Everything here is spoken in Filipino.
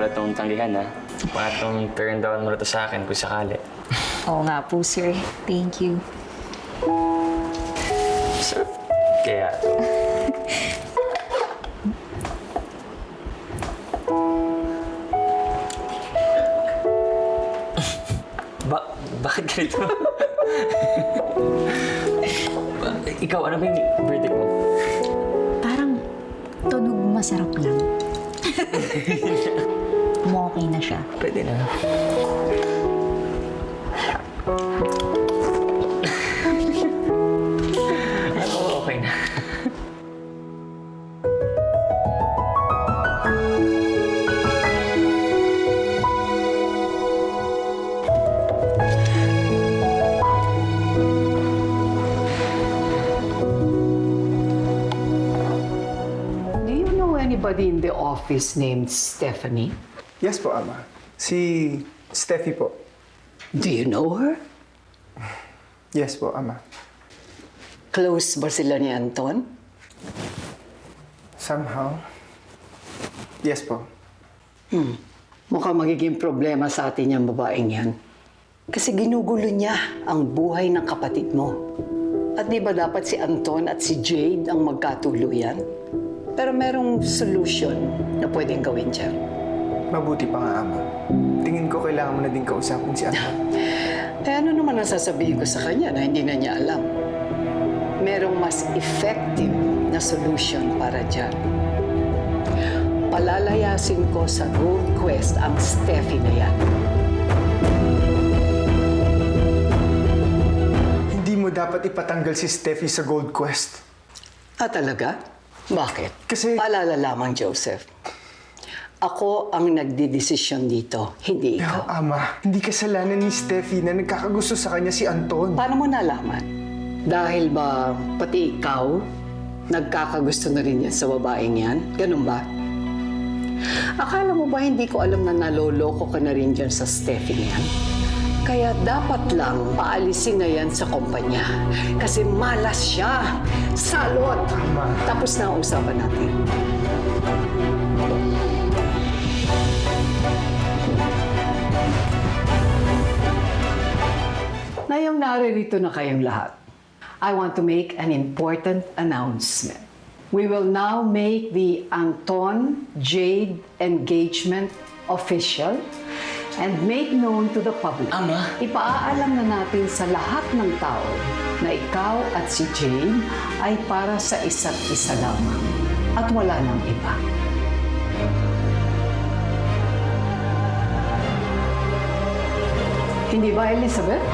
Wala tong tanggihan, ha? Pangatong turn down mo na to sa akin kung sakali. Oo nga po, sir. Thank you. So, kaya... bakit ganito? Ikaw, ano ba yung verdict mo? Parang tunog masarap lang. Okay na siya. Pwede na. Oo, okay na. Do you know anybody in the office named Stephanie? Yes po, Ama. Si Steffi po. Do you know her? Yes po, Ama. Close ba sila ni Anton? Somehow. Yes po. Mukhang magiging problema sa atin yung babaeng yan. Kasi ginugulo niya ang buhay ng kapatid mo. At di ba dapat si Anton at si Jade ang magkatuluyan? Pero merong solution na pwedeng gawin dyan. Mabuti pa nga, Ama. Tingin ko kailangan mo na din kausapin si Anton. Eh ano naman ang sasabihin ko sa kanya na hindi na niya alam? Merong mas effective na solution para dyan. Palalayasin ko sa Gold Quest ang Steffi na yan. Hindi mo dapat ipatanggal si Steffi sa Gold Quest. Ah, talaga? Bakit? Kasi- Paalala lamang, Joseph. Ako ang nagdidesisyon dito, hindi Pero, ikaw. Ama, hindi kasalanan ni Steffi na nagkakagusto sa kanya si Anton. Paano mo nalaman? Dahil ba pati ikaw, nagkakagusto na rin yan sa babaeng yan? Ganun ba? Akala mo ba hindi ko alam na naloloko ka na rin dyan sa Steffi yan? Kaya dapat lang paalisin na yan sa kumpanya. Kasi malas siya. Salot! Tama. Tapos na ang usapan natin. Ngayong naririto na kayong lahat, I want to make an important announcement. We will now make the Anton Jade engagement official and make known to the public. Ama? Ipaalam na natin sa lahat ng tao na ikaw at si Jade ay para sa isa't isa lamang at wala nang iba. Hindi ba, Elizabeth?